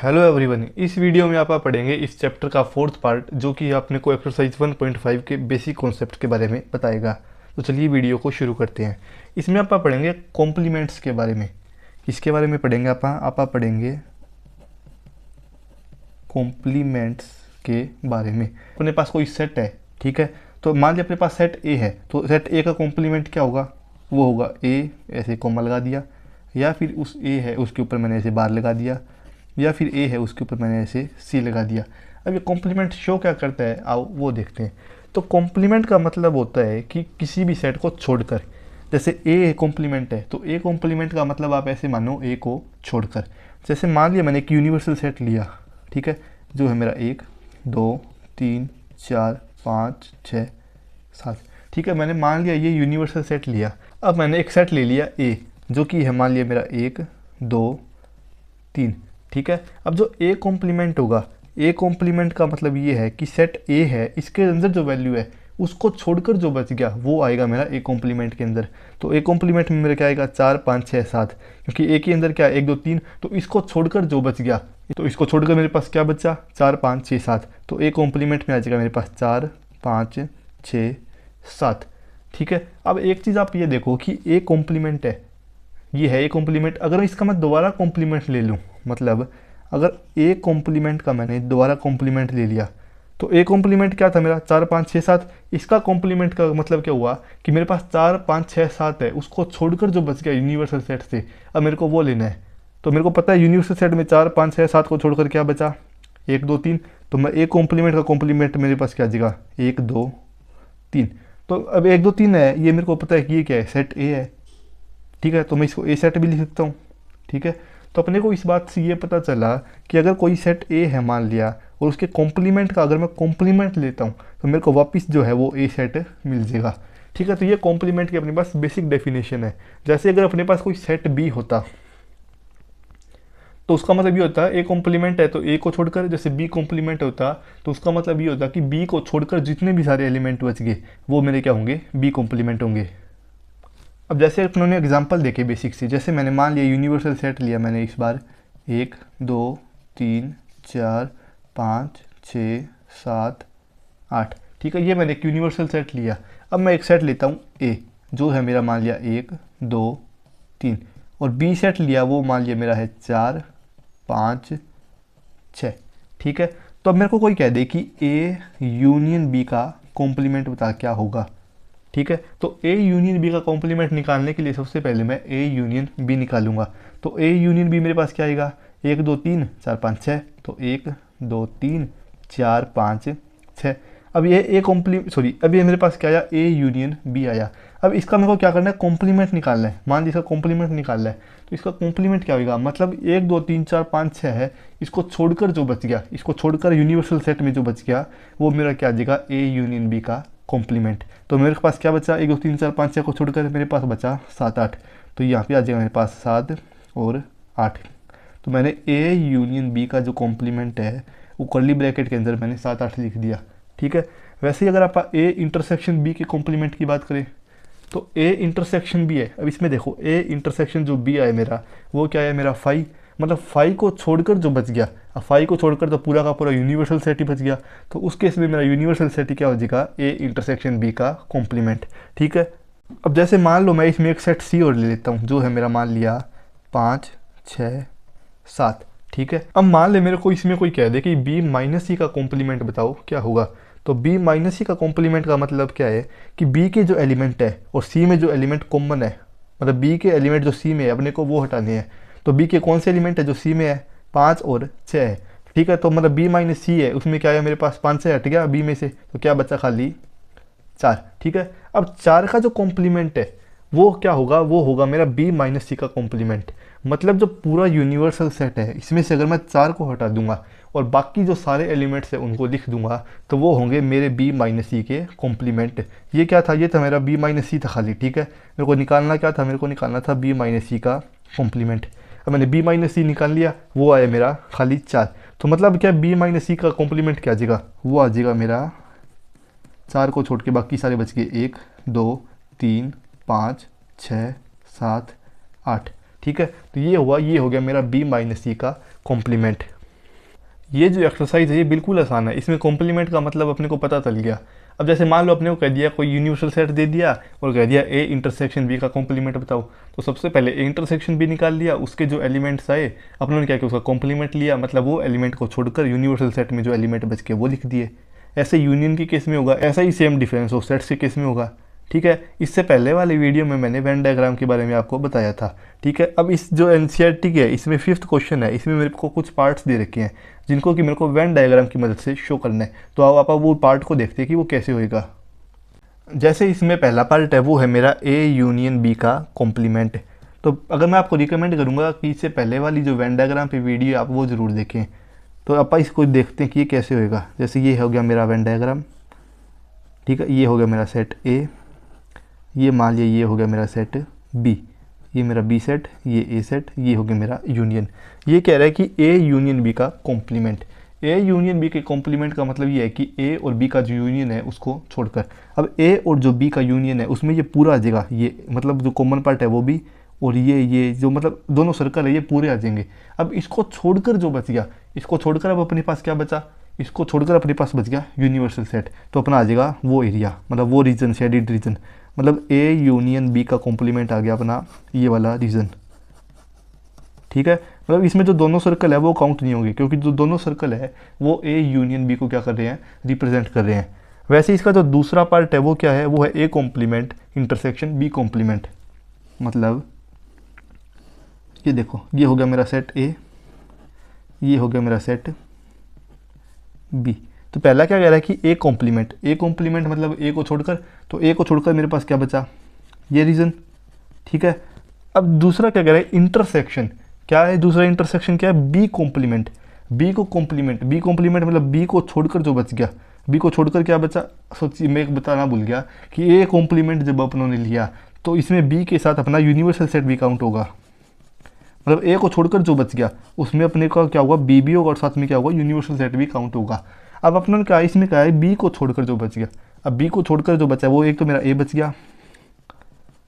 Hello everyone, इस video में आप पढ़ेंगे इस चैप्टर का फोर्थ पार्ट जो कि आपने को एक्सरसाइज 1.5 के बेसिक कॉन्सेप्ट के बारे में बताएगा। तो चलिए वीडियो को शुरू करते हैं। इसमें आप पढ़ेंगे कॉम्प्लीमेंट्स के बारे में। किसके बारे में पढ़ेंगे आप पढ़ेंगे कॉम्प्लीमेंट्स के बारे में। अपने पास कोई सेट है, ठीक है, तो मान लिया अपने पास सेट ए है, तो सेट ए का कॉम्प्लीमेंट क्या होगा? वो होगा ए, ऐसे कॉमा लगा दिया, या फिर उस ए है उसके ऊपर मैंने ऐसे बार लगा दिया, या फिर ए है उसके ऊपर मैंने ऐसे सी लगा दिया। अब ये कॉम्प्लीमेंट शो क्या करता है, आओ वो देखते हैं। तो कॉम्प्लीमेंट का मतलब होता है कि किसी भी सेट को छोड़कर, जैसे ए कॉम्प्लीमेंट है तो ए कॉम्प्लीमेंट का मतलब आप ऐसे मानो ए को छोड़कर। जैसे मान लिया मैंने एक यूनिवर्सल सेट लिया, ठीक है, जो है मेरा 1 2 3 4 5 6 7, ठीक है, मैंने मान लिया ये यूनिवर्सल सेट लिया। अब मैंने एक सेट ले लिया ए जो कि है मान लिया मेरा 1 2 3, ठीक है। अब जो ए कॉम्प्लीमेंट होगा, ए कॉम्प्लीमेंट का मतलब ये है कि सेट ए है, इसके अंदर जो वैल्यू है उसको छोड़कर जो बच गया वो आएगा मेरा ए कॉम्प्लीमेंट के अंदर। तो ए कॉम्प्लीमेंट में मेरा क्या आएगा 4 5 6 7, क्योंकि ए के अंदर क्या है 1 2 3, तो इसको छोड़कर जो बच गया, तो इसको छोड़कर मेरे पास क्या बचा 4 5 6 7, तो ए कॉम्प्लीमेंट में आ जाएगा मेरे पास 4 5 6 7, ठीक है। अब एक चीज़ आप ये देखो कि ए कॉम्प्लीमेंट है, ये है ए कॉम्प्लीमेंट। अगर इसका मैं दोबारा कॉम्प्लीमेंट ले लूँ, मतलब अगर ए कॉम्प्लीमेंट का मैंने दोबारा कॉम्प्लीमेंट ले लिया, तो ए कॉम्प्लीमेंट क्या था मेरा 4 5 6 7, इसका कॉम्प्लीमेंट का मतलब क्या हुआ कि मेरे पास 4 5 6 7 है, उसको छोड़कर जो बच गया यूनिवर्सल सेट से, अब मेरे को वो लेना है। तो मेरे को पता है यूनिवर्सल सेट में 4 5 6 7 को छोड़कर क्या बचा 1 2 3, तो मैं ए कॉम्प्लीमेंट का कॉम्प्लीमेंट मेरे पास क्या जगह 1 2 3। तो अब 1 2 3 है, ये मेरे को पता है कि ये क्या है सेट ए है, ठीक है, तो मैं इसको ए सेट भी लिख सकता हूँ, ठीक है। तो अपने को इस बात से ये पता चला कि अगर कोई सेट ए है मान लिया और उसके कॉम्प्लीमेंट का अगर मैं कॉम्प्लीमेंट लेता हूँ तो मेरे को वापस जो है वो ए सेट मिल जाएगा, ठीक है। तो ये कॉम्प्लीमेंट की अपने पास बेसिक डेफिनेशन है। जैसे अगर अपने पास कोई सेट बी होता तो उसका मतलब ये होता है ए कॉम्प्लीमेंट है तो ए को छोड़कर, जैसे बी कॉम्प्लीमेंट होता तो उसका मतलब ये होता कि बी को छोड़कर जितने भी सारे एलिमेंट बच गए वो मेरे क्या होंगे बी कॉम्प्लीमेंट होंगे। अब जैसे उन्होंने एग्जांपल देखे बेसिक से, जैसे मैंने मान लिया यूनिवर्सल सेट लिया मैंने इस बार 1 2 3 4 5 6 7 8, ठीक है, ये मैंने एक यूनिवर्सल सेट लिया। अब मैं एक सेट लेता हूँ ए जो है मेरा मान लिया 1 2 3, और बी सेट लिया वो मान लिया मेरा है 4 5 6, ठीक है। तो अब मेरे को कोई कह दे कि ए यूनियन बी का कॉम्प्लीमेंट बता क्या होगा, ठीक है। तो ए यूनियन बी का कॉम्प्लीमेंट निकालने के लिए सबसे पहले मैं ए यूनियन बी निकालूंगा। तो ए यूनियन बी मेरे पास क्या आएगा 1 2 3 4 5 6, तो 1 2 3 4 5 6। अब ये अब ये मेरे पास क्या आया ए यूनियन बी आया। अब इसका मेरे को क्या करना है कॉम्प्लीमेंट निकालना है। मान लीजिए इसका कॉम्प्लीमेंट निकालना है तो इसका कॉम्प्लीमेंट क्या होगा, मतलब 1 2 3 4 5 6 है, इसको छोड़कर जो बच गया, इसको छोड़कर यूनिवर्सल सेट में जो बच गया वो मेरा क्या आ जाएगा ए यूनियन बी का कॉम्प्लीमेंट। तो मेरे पास क्या बचा 1 2 3 4 5 6 को छोड़कर मेरे पास बचा 7 8, तो यहाँ पे आ जाएगा मेरे पास 7 और 8। तो मैंने ए यूनियन बी का जो कॉम्प्लीमेंट है वो कर्ली ब्रैकेट के अंदर मैंने 7 8 लिख दिया, ठीक है। वैसे ही अगर आप ए इंटरसेक्शन बी के कॉम्प्लीमेंट की बात करें तो ए इंटरसेक्शन बी है। अब इसमें देखो ए इंटरसेक्शन जो बी आया मेरा वो क्या है मेरा 5, मतलब 5 को छोड़कर जो बच गया, अब 5 को छोड़कर तो पूरा का पूरा यूनिवर्सल सेट ही बच गया, तो उस केस में मेरा यूनिवर्सल सेट ही क्या हो जाएगा ए इंटरसेक्शन बी का कॉम्प्लीमेंट, ठीक है। अब जैसे मान लो मैं इसमें एक सेट सी और ले लेता हूँ जो है मेरा मान लिया 5 6 7, ठीक है। अब मान ले मेरे को इसमें कोई कह दे कि बी माइनस सी का कॉम्प्लीमेंट बताओ क्या होगा, तो बी माइनस सी का कॉम्प्लीमेंट का मतलब क्या है कि बी के जो एलिमेंट है और सी में जो एलिमेंट कॉमन है, मतलब बी के एलिमेंट जो सी में है अपने को वो हटाने हैं। तो बी के कौन से एलिमेंट है जो सी में है 5 और 6 है, ठीक है। तो मतलब बी माइनस सी है उसमें क्या है मेरे पास 5 से हट गया बी में से, तो क्या बचा खाली 4, ठीक है। अब 4 का जो कॉम्प्लीमेंट है वो क्या होगा, वो होगा मेरा बी माइनस सी का कॉम्प्लीमेंट। मतलब जो पूरा यूनिवर्सल सेट है इसमें से अगर मैं 4 को हटा दूंगा और बाकी जो सारे एलिमेंट्स हैं उनको लिख दूंगा तो वो होंगे मेरे बी माइनस सी के कॉम्प्लीमेंट। ये क्या था, ये था मेरा बी माइनस सी था खाली, ठीक है। मेरे को निकालना क्या था, मेरे को निकालना था बी माइनस सी का कॉम्प्लीमेंट। अब मैंने बी माइनस सी निकाल लिया, वो आया मेरा खाली 4। तो मतलब क्या बी माइनस सी का कॉम्प्लीमेंट क्या आ जाएगा, वो आ जाएगा मेरा 4 को छोड़ के बाकी सारे बच गए 1 2 3 5 6 7 8, ठीक है। तो ये हुआ, ये हो गया मेरा बी माइनस सी का कॉम्प्लीमेंट। ये जो एक्सरसाइज है ये बिल्कुल आसान है, इसमें कॉम्प्लीमेंट का मतलब अपने को पता चल गया। अब जैसे मान लो अपने को कह दिया कोई यूनिवर्सल सेट दे दिया और कह दिया ए इंटरसेक्शन बी का कॉम्प्लीमेंट बताओ, तो सबसे पहले ए इंटरसेक्शन बी निकाल लिया, उसके जो एलिमेंट्स आए अपनों ने क्या किया उसका कॉम्प्लीमेंट लिया, मतलब वो एलिमेंट को छोड़कर यूनिवर्सल सेट में जो एलिमेंट बच के वो लिख दिए। ऐसे यूनियन के केस में होगा, ऐसा ही सेम डिफरेंस हो सेट्स के केस में होगा। ठीक है, इससे पहले वाले वीडियो में मैंने वेन डायग्राम के बारे में आपको बताया था। ठीक है, अब इस जो एनसीईआरटी है इसमें 5th क्वेश्चन है, इसमें मेरे को कुछ पार्ट्स दे रखे हैं जिनको कि मेरे को वेन डायग्राम की मदद से शो करना है। तो अब आप वो पार्ट को देखते हैं कि वो कैसे होएगा। जैसे इसमें पहला पार्ट है वो है मेरा ए यूनियन बी का कॉम्प्लीमेंट। तो अगर मैं आपको रिकमेंड करूँगा कि इससे पहले वाली जो वेन डायग्राम पे वीडियो आप वो ज़रूर देखें। तो आप इसको देखते हैं कि ये कैसे होएगा। जैसे ये हो गया मेरा वेन डायग्राम, ठीक है, ये हो गया मेरा सेट ए, ये मान लिया ये हो गया मेरा सेट बी, ये मेरा बी सेट, ये ए सेट, ये हो गया मेरा यूनियन। ये कह रहा है कि ए यूनियन बी का कॉम्प्लीमेंट। ए यूनियन बी के कॉम्प्लीमेंट का मतलब ये है कि ए और बी का जो यूनियन है उसको छोड़कर, अब ए और जो बी का यूनियन है उसमें ये पूरा आ जाएगा, ये मतलब जो कॉमन पार्ट है वो भी, और ये जो मतलब दोनों सर्कल है ये पूरे आ जाएंगे। अब इसको छोड़कर जो बच गया, इसको छोड़कर अब अपने पास क्या बचा, इसको छोड़कर अपने पास बच गया यूनिवर्सल सेट। तो अपना आ जाएगा वो एरिया, मतलब वो रीजन, शेडिड रीजन, मतलब ए यूनियन बी का कॉम्प्लीमेंट आ गया अपना ये वाला रीजन। ठीक है, मतलब इसमें जो दोनों सर्कल है वो काउंट नहीं होंगे, क्योंकि जो दोनों सर्कल है वो ए यूनियन बी को क्या कर रहे हैं, रिप्रेजेंट कर रहे हैं। वैसे इसका जो दूसरा पार्ट है वो क्या है, वो है A complement intersection B complement. मतलब ये देखो, ये हो गया मेरा सेट ए, ये हो गया मेरा सेट बी। तो पहला क्या कह रहा है कि ए कॉम्प्लीमेंट, ए कॉम्प्लीमेंट मतलब ए को छोड़कर, तो ए को छोड़कर मेरे पास क्या बचा, ये रीजन। ठीक है, अब दूसरा क्या कह रहा है, इंटरसेक्शन। क्या है दूसरा इंटरसेक्शन, क्या है, बी कॉम्प्लीमेंट। बी को कॉम्प्लीमेंट, बी कॉम्प्लीमेंट मतलब बी को छोड़कर जो बच गया, बी को छोड़कर क्या बचा, सोचिए मैं एक बताना भूल गया कि ए कॉम्प्लीमेंट जब अपनों ने लिया तो इसमें बी के साथ अपना यूनिवर्सल सेट भी काउंट होगा। मतलब ए को छोड़कर जो बच गया उसमें अपने का क्या होगा, बी भी होगा और साथ में क्या होगा, यूनिवर्सल सेट भी काउंट होगा। अब अपना क्या है, इसमें क्या है, बी को छोड़कर जो बच गया, अब बी को छोड़कर जो बचा वो एक तो मेरा ए बच गया,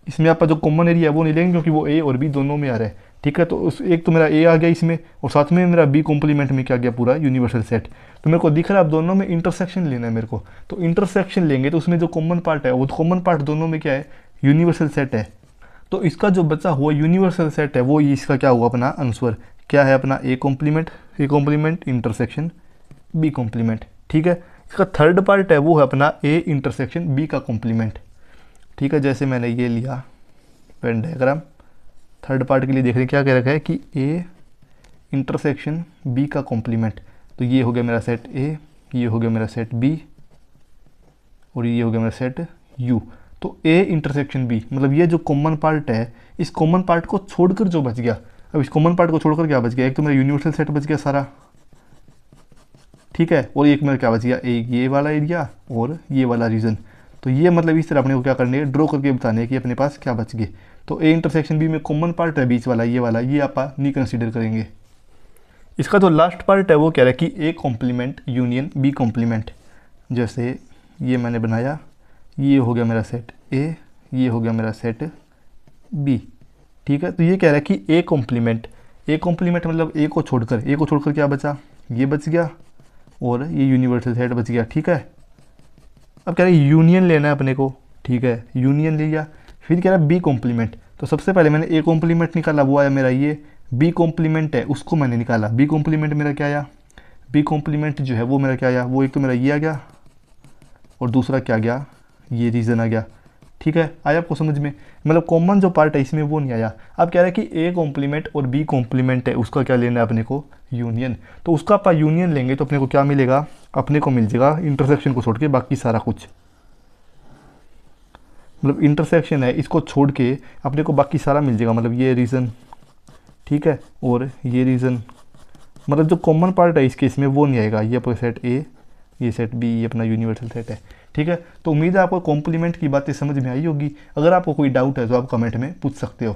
इसमें आपका जो कॉमन एरिया है वो नहीं लेंगे क्योंकि वो ए और बी दोनों में आ रहा है। ठीक है, तो उस एक तो मेरा ए आ गया इसमें और साथ में मेरा बी कॉम्प्लीमेंट में क्या गया, पूरा यूनिवर्सल सेट। तो मेरे को दिख रहा है अब दोनों में इंटरसेक्शन लेना है मेरे को, तो इंटरसेक्शन लेंगे तो उसमें जो कॉमन पार्ट है वो कॉमन पार्ट दोनों में क्या है, यूनिवर्सल सेट है। तो इसका जो बचा हुआ यूनिवर्सल सेट है वो इसका क्या हुआ, अपना आंसर क्या है, अपना A complement intersection B complement. ठीक है, इसका थर्ड पार्ट है वो है अपना ए इंटरसेक्शन बी का कॉम्प्लीमेंट। ठीक है, जैसे मैंने ये लिया वेन डायग्राम, थर्ड पार्ट के लिए देख रहे क्या कह रखा है कि ए इंटरसेक्शन बी का कॉम्प्लीमेंट। तो ये हो गया मेरा सेट ए, ये हो गया मेरा सेट बी और ये हो गया मेरा सेट यू। तो ए इंटरसेक्शन बी मतलब ये जो कॉमन पार्ट है, इस कॉमन पार्ट को छोड़कर जो बच गया, अब इस कॉमन पार्ट को छोड़कर क्या बच गया, एक तो मेरा यूनिवर्सल सेट बच गया सारा। ठीक है, और एक मेरा क्या बच गया, एक ये वाला एरिया और ये वाला रीजन। तो ये मतलब इस तरह अपने को क्या करने है, ड्रॉ करके बताने है कि अपने पास क्या बच गए। तो ए इंटरसेक्शन बी में कॉमन पार्ट है बीच वाला, ये आप नहीं कंसीडर करेंगे। इसका जो लास्ट पार्ट है वो कह रहा है कि A complement union B complement. जैसे ये मैंने बनाया, ये हो गया मेरा सेट ए, ये हो गया मेरा सेट बी। ठीक है, तो ये कह रहा है कि ए कॉम्प्लीमेंट मतलब ए को छोड़कर क्या बचा, ये बच गया और ये यूनिवर्सल सेट बच गया। ठीक है, अब कह रहा है यूनियन लेना है अपने को। ठीक है, यूनियन ले लिया, फिर कह रहा है बी कॉम्प्लीमेंट। तो सबसे पहले मैंने ए कॉम्प्लीमेंट निकाला, वो आया मेरा ये, बी कॉम्प्लीमेंट है उसको मैंने निकाला, बी कॉम्प्लीमेंट मेरा क्या आया, बी कॉम्प्लीमेंट जो है वो मेरा क्या आया, वो एक तो मेरा ये आ गया और दूसरा क्या गया, ये रीज़न आ गया। ठीक है, आया आपको समझ में, मतलब कॉमन जो पार्ट है इसमें वो नहीं आया। अब कह रहा है कि ए कॉम्प्लीमेंट और बी कॉम्प्लीमेंट है उसका क्या लेना है अपने को, यूनियन। तो उसका आप यूनियन लेंगे तो अपने को क्या मिलेगा, अपने को मिल जाएगा इंटरसेक्शन को छोड़ के बाकी सारा कुछ। मतलब इंटरसेक्शन है इसको छोड़ के अपने को बाकी सारा मिल जाएगा, मतलब ये रीज़न। ठीक है, और ये रीज़न, मतलब जो कॉमन पार्ट है इस केस में वो नहीं आएगा। ये अपना सेट ए, ये सेट बी, ये अपना यूनिवर्सल सेट है। ठीक है, तो उम्मीद है आपको कॉम्प्लीमेंट की बातें समझ में आई होगी। अगर आपको कोई डाउट है तो आप कमेंट में पूछ सकते हो।